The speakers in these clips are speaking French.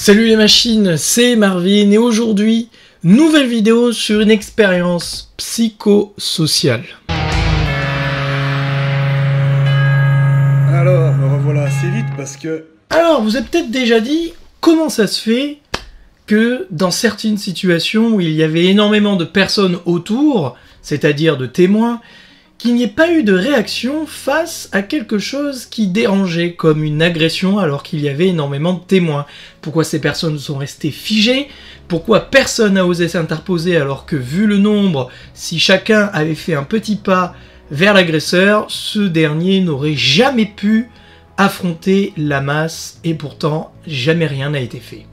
Salut les machines, c'est Marvin et aujourd'hui, nouvelle vidéo sur une expérience psychosociale. Alors, me revoilà assez vite parce que... Alors, vous avez peut-être déjà dit comment ça se fait que dans certaines situations où il y avait énormément de personnes autour, c'est-à-dire de témoins, qu'il n'y ait pas eu de réaction face à quelque chose qui dérangeait, comme une agression alors qu'il y avait énormément de témoins. Pourquoi ces personnes sont restées figées? Pourquoi personne n'a osé s'interposer alors que, vu le nombre, si chacun avait fait un petit pas vers l'agresseur, ce dernier n'aurait jamais pu affronter la masse et pourtant jamais rien n'a été fait.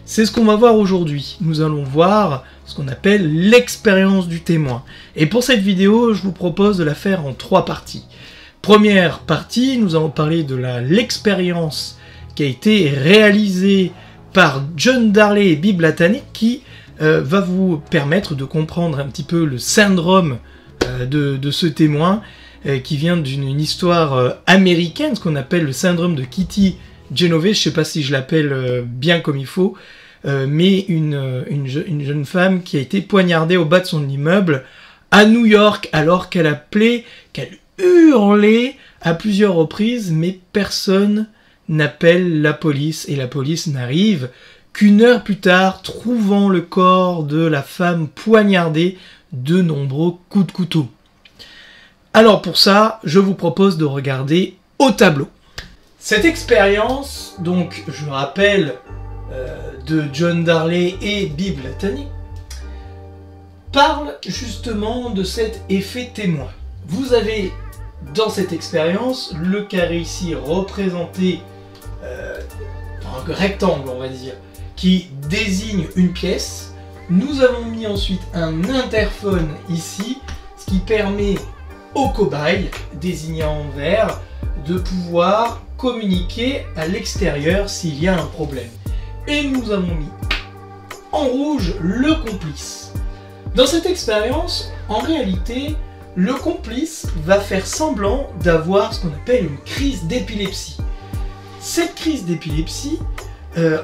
C'est ce qu'on va voir aujourd'hui. Nous allons voir ce qu'on appelle l'expérience du témoin. Et pour cette vidéo, je vous propose de la faire en 3 parties. Première partie, nous allons parler de l'expérience qui a été réalisée par John Darley et Bill Latané, qui va vous permettre de comprendre un petit peu le syndrome de ce témoin, qui vient d'une histoire américaine, ce qu'on appelle le syndrome de Kitty Genovese. Je ne sais pas si je l'appelle bien comme il faut, mais une jeune femme qui a été poignardée au bas de son immeuble à New York, alors qu'elle hurlait à plusieurs reprises, mais personne n'appelle la police, et la police n'arrive qu'une heure plus tard, trouvant le corps de la femme poignardée de nombreux coups de couteau. Alors pour ça, je vous propose de regarder au tableau. Cette expérience, donc je rappelle, de John Darley et Bill Latané, parle justement de cet effet témoin. Vous avez dans cette expérience le carré ici représenté un rectangle, on va dire, qui désigne une pièce. Nous avons mis ensuite un interphone ici, ce qui permet au cobaye, désigné en vert, de pouvoir communiquer à l'extérieur s'il y a un problème. Et nous avons mis en rouge le complice. Dans cette expérience, en réalité, le complice va faire semblant d'avoir ce qu'on appelle une crise d'épilepsie. Cette crise d'épilepsie,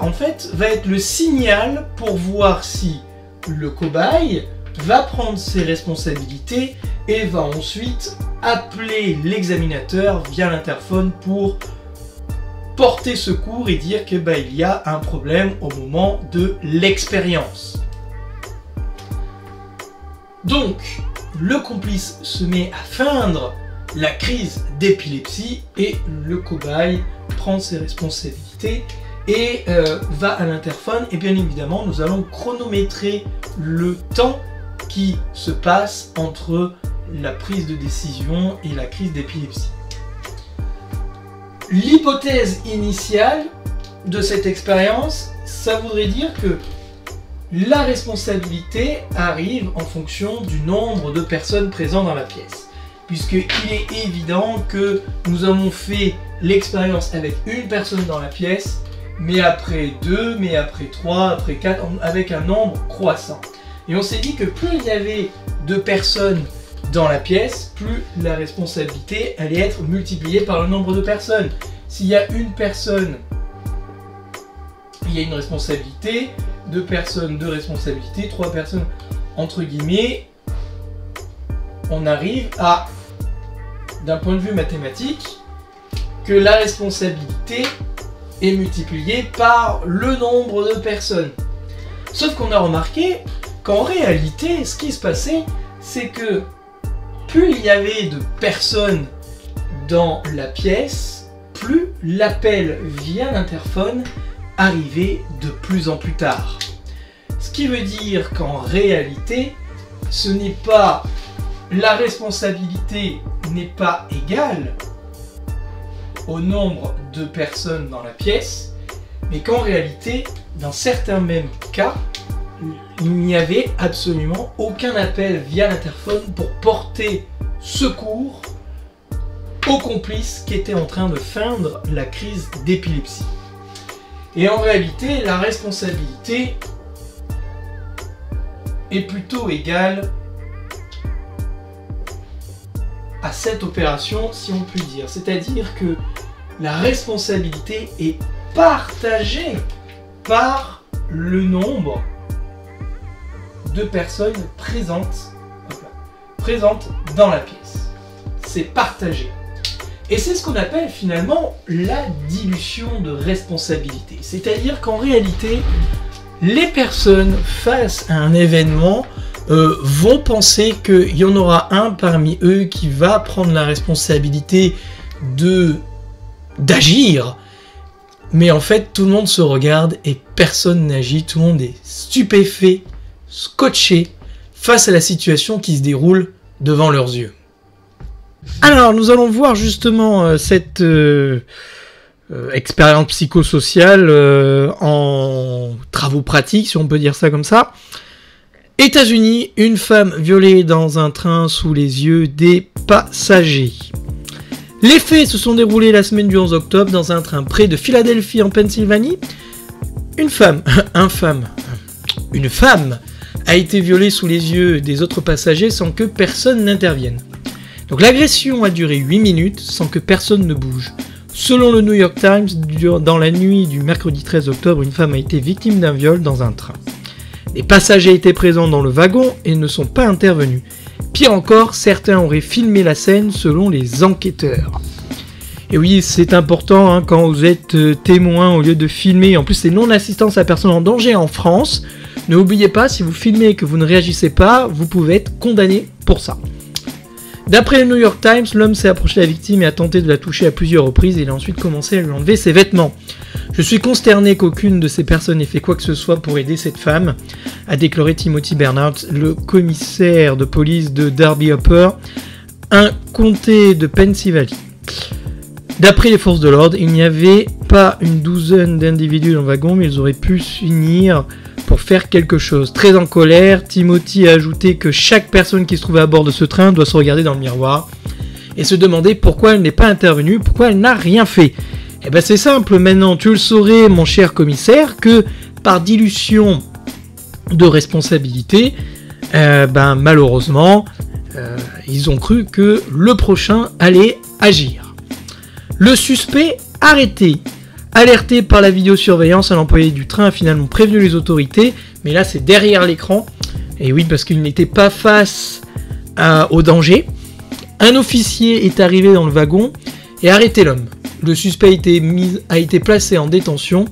en fait, va être le signal pour voir si le cobaye va prendre ses responsabilités et va ensuite appeler l'examinateur via l'interphone pour porter secours et dire que il y a un problème au moment de l'expérience. Donc, le complice se met à feindre la crise d'épilepsie et le cobaye prend ses responsabilités et va à l'interphone, et bien évidemment nous allons chronométrer le temps qui se passe entre la prise de décision et la crise d'épilepsie. L'hypothèse initiale de cette expérience, ça voudrait dire que la responsabilité arrive en fonction du nombre de personnes présentes dans la pièce. Puisqu'il est évident que nous avons fait l'expérience avec une personne dans la pièce, mais après 2, mais après 3, après 4, avec un nombre croissant. Et on s'est dit que plus il y avait de personnes dans la pièce, plus la responsabilité allait être multipliée par le nombre de personnes. S'il y a une personne, il y a une responsabilité, 2 personnes, 2 responsabilités, 3 personnes, entre guillemets, on arrive à, d'un point de vue mathématique, que la responsabilité est multipliée par le nombre de personnes. Sauf qu'on a remarqué qu'en réalité, ce qui se passait, c'est que plus il y avait de personnes dans la pièce, plus l'appel via l'interphone arrivait de plus en plus tard. Ce qui veut dire qu'en réalité, ce n'est pas la responsabilité n'est pas égale au nombre de personnes dans la pièce, mais qu'en réalité, dans certains mêmes cas, il n'y avait absolument aucun appel via l'interphone pour porter secours au complice qui était en train de feindre la crise d'épilepsie. Et en réalité, la responsabilité est plutôt égale à cette opération, si on peut dire. C'est-à-dire que la responsabilité est partagée par le nombre de personnes présentes dans la pièce. C'est partagé. Et c'est ce qu'on appelle finalement la dilution de responsabilité. C'est-à-dire qu'en réalité, les personnes face à un événement vont penser qu'il y en aura un parmi eux qui va prendre la responsabilité d'agir, mais en fait tout le monde se regarde et personne n'agit, tout le monde est stupéfait, scotché face à la situation qui se déroule devant leurs yeux. Alors nous allons voir justement cette expérience psychosociale en travaux pratiques, si on peut dire ça comme ça. États-Unis, une femme violée dans un train sous les yeux des passagers. Les faits se sont déroulés la semaine du 11 octobre dans un train près de Philadelphie en Pennsylvanie. Une femme a été violée sous les yeux des autres passagers sans que personne n'intervienne. Donc l'agression a duré 8 minutes sans que personne ne bouge. Selon le New York Times, dans la nuit du mercredi 13 octobre, une femme a été victime d'un viol dans un train. Les passagers étaient présents dans le wagon et ne sont pas intervenus. Pire encore, certains auraient filmé la scène selon les enquêteurs. Et oui, c'est important hein, quand vous êtes témoin au lieu de filmer. En plus, c'est non-assistance à personne en danger en France. N'oubliez pas, si vous filmez et que vous ne réagissez pas, vous pouvez être condamné pour ça. D'après le New York Times, l'homme s'est approché de la victime et a tenté de la toucher à plusieurs reprises. Il a ensuite commencé à lui enlever ses vêtements. Je suis consterné qu'aucune de ces personnes ait fait quoi que ce soit pour aider cette femme, a déclaré Timothy Bernard, le commissaire de police de Darby Upper, un comté de Pennsylvanie. D'après les forces de l'ordre, il n'y avait pas une douzaine d'individus dans le wagon, mais ils auraient pu s'unir pour faire quelque chose. Très en colère, Timothy a ajouté que chaque personne qui se trouvait à bord de ce train doit se regarder dans le miroir et se demander pourquoi elle n'est pas intervenue, pourquoi elle n'a rien fait. Eh ben c'est simple, maintenant tu le saurais mon cher commissaire, que par dilution de responsabilité, malheureusement, ils ont cru que le prochain allait agir. Le suspect arrêté. Alerté par la vidéosurveillance, l'employé du train a finalement prévenu les autorités, mais là c'est derrière l'écran, et oui parce qu'il n'était pas face au danger. Un officier est arrivé dans le wagon et a arrêté l'homme. Le suspect a été placé en détention.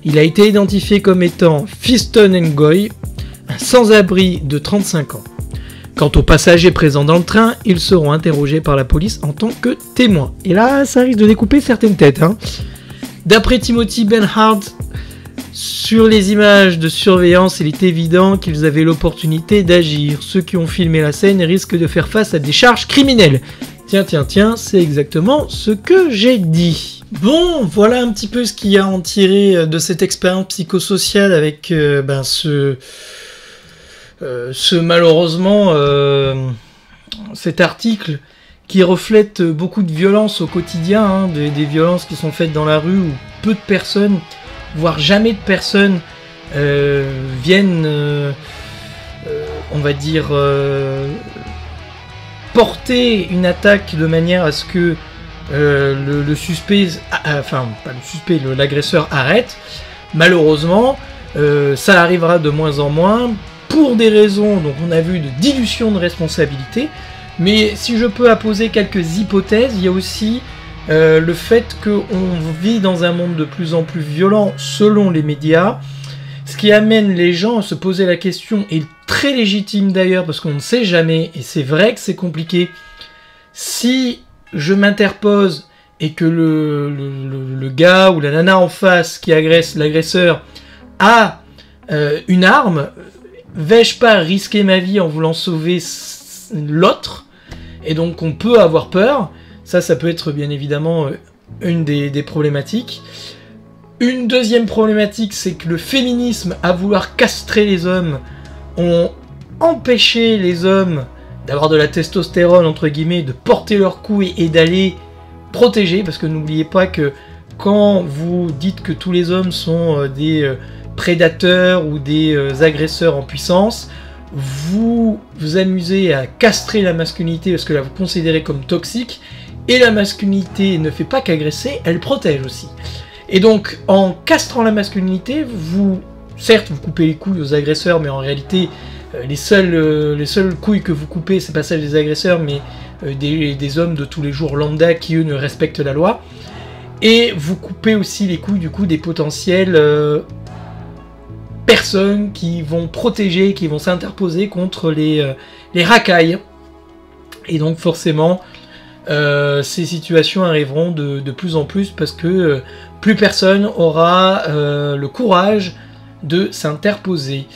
Il a été identifié comme étant Fiston Ngoy, un sans-abri de 35 ans. Quant aux passagers présents dans le train, ils seront interrogés par la police en tant que témoins. Et là, ça risque de découper certaines têtes. D'après Timothy Bernard, sur les images de surveillance, il est évident qu'ils avaient l'opportunité d'agir. Ceux qui ont filmé la scène risquent de faire face à des charges criminelles. Tiens, c'est exactement ce que j'ai dit. Bon, voilà un petit peu ce qu'il y a à en tirer de cette expérience psychosociale avec malheureusement cet article qui reflète beaucoup de violences au quotidien, des violences qui sont faites dans la rue où peu de personnes, voire jamais de personnes viennent, porter une attaque de manière à ce que l'agresseur arrête. Malheureusement, ça arrivera de moins en moins pour des raisons, donc on a vu, de dilution de responsabilité. Mais si je peux apposer quelques hypothèses, il y a aussi le fait qu'on vit dans un monde de plus en plus violent selon les médias, ce qui amène les gens à se poser la question, et très légitime d'ailleurs, parce qu'on ne sait jamais, et c'est vrai que c'est compliqué, si je m'interpose et que le gars ou la nana en face qui agresse l'agresseur a une arme, vais-je pas risquer ma vie en voulant sauver l'autre? Et donc on peut avoir peur. Ça peut être bien évidemment une des problématiques. Une deuxième problématique, c'est que le féminisme, à vouloir castrer les hommes, ont empêché les hommes d'avoir de la testostérone, entre guillemets, de porter leur coup et d'aller protéger, parce que n'oubliez pas que quand vous dites que tous les hommes sont des prédateurs ou des agresseurs en puissance, vous vous amusez à castrer la masculinité parce que là vous considérez comme toxique, et la masculinité ne fait pas qu'agresser, elle protège aussi. Et donc, en castrant la masculinité, certes, vous coupez les couilles aux agresseurs, mais en réalité, les seules couilles que vous coupez, c'est pas celles des agresseurs, mais des hommes de tous les jours lambda qui, eux, ne respectent la loi. Et vous coupez aussi les couilles, du coup, des potentiels personnes qui vont protéger, qui vont s'interposer contre les racailles. Et donc, forcément, ces situations arriveront de plus en plus parce que plus personne aura le courage de s'interposer.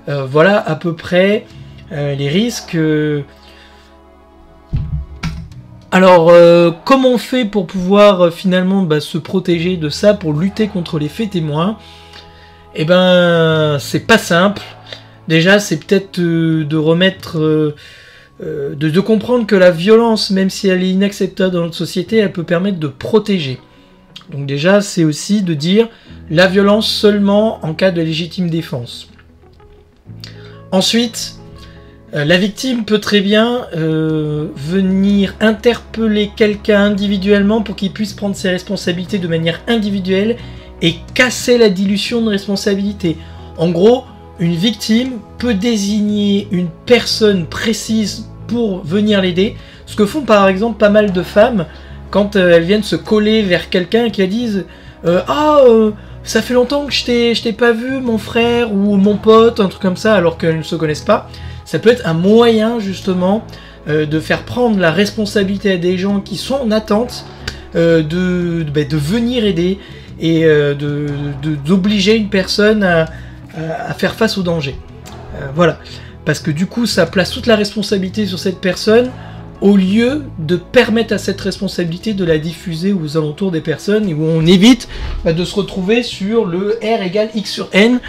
Voilà à peu près les risques. Alors, comment on fait pour pouvoir finalement se protéger de ça, pour lutter contre les faits témoins? Eh ben, c'est pas simple. Déjà, c'est peut-être de remettre... de comprendre que la violence, même si elle est inacceptable dans notre société, elle peut permettre de protéger. Donc déjà, c'est aussi de dire la violence seulement en cas de légitime défense. Ensuite, la victime peut très bien venir interpeller quelqu'un individuellement pour qu'il puisse prendre ses responsabilités de manière individuelle et casser la dilution de responsabilité. En gros, une victime peut désigner une personne précise pour venir l'aider, ce que font par exemple pas mal de femmes quand elles viennent se coller vers quelqu'un et qu'elles disent ça fait longtemps que je t'ai pas vu, mon frère ou mon pote, un truc comme ça, alors qu'elles ne se connaissent pas. Ça peut être un moyen justement de faire prendre la responsabilité à des gens qui sont en attente de venir aider et d'obliger une personne à faire face au danger. Voilà. Parce que du coup, ça place toute la responsabilité sur cette personne au lieu de permettre à cette responsabilité de la diffuser aux alentours des personnes et où on évite de se retrouver sur le R égale X sur N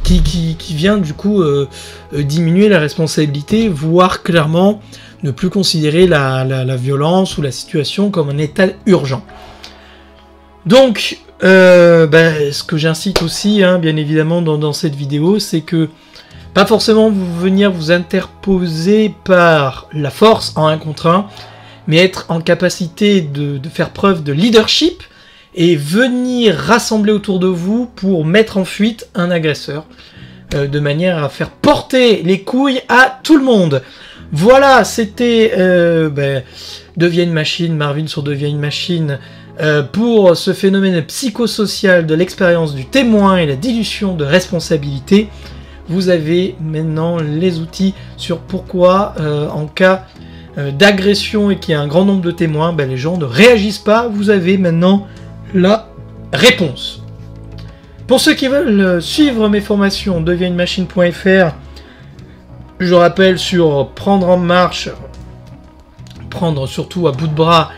qui vient du coup diminuer la responsabilité, voire clairement ne plus considérer la violence ou la situation comme un état urgent. Donc, ce que j'incite aussi, bien évidemment, dans cette vidéo, c'est que pas forcément venir vous interposer par la force en 1 contre 1, mais être en capacité de faire preuve de leadership et venir rassembler autour de vous pour mettre en fuite un agresseur, de manière à faire porter les couilles à tout le monde. Voilà, c'était Deviens une machine, Marvin sur Deviens une machine, pour ce phénomène psychosocial de l'expérience du témoin et la dilution de responsabilité. Vous avez maintenant les outils sur pourquoi, en cas d'agression et qu'il y a un grand nombre de témoins, les gens ne réagissent pas. Vous avez maintenant la réponse. Pour ceux qui veulent suivre mes formations, deviensunemachine.fr, je rappelle sur prendre en marche, prendre surtout à bout de bras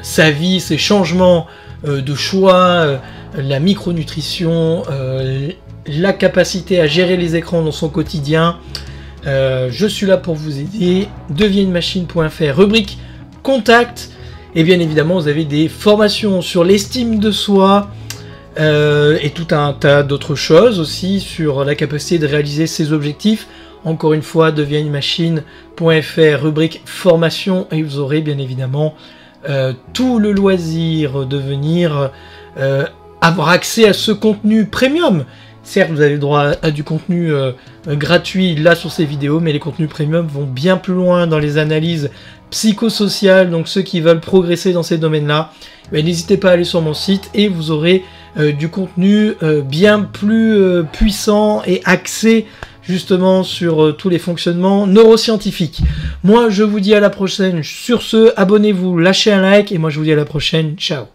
sa vie, ses changements de choix, la micronutrition, la capacité à gérer les écrans dans son quotidien. Je suis là pour vous aider. Deviensunemachine.fr, rubrique contact. Et bien évidemment, vous avez des formations sur l'estime de soi et tout un tas d'autres choses aussi sur la capacité de réaliser ses objectifs. Encore une fois, deviensunemachine.fr, rubrique formation, et vous aurez bien évidemment tout le loisir de venir avoir accès à ce contenu premium. Certes, vous avez le droit à du contenu gratuit là sur ces vidéos, mais les contenus premium vont bien plus loin dans les analyses psychosociales. Donc ceux qui veulent progresser dans ces domaines-là, n'hésitez pas à aller sur mon site et vous aurez du contenu bien plus puissant et axé justement sur tous les fonctionnements neuroscientifiques. Moi, je vous dis à la prochaine. Sur ce, abonnez-vous, lâchez un like et moi je vous dis à la prochaine. Ciao.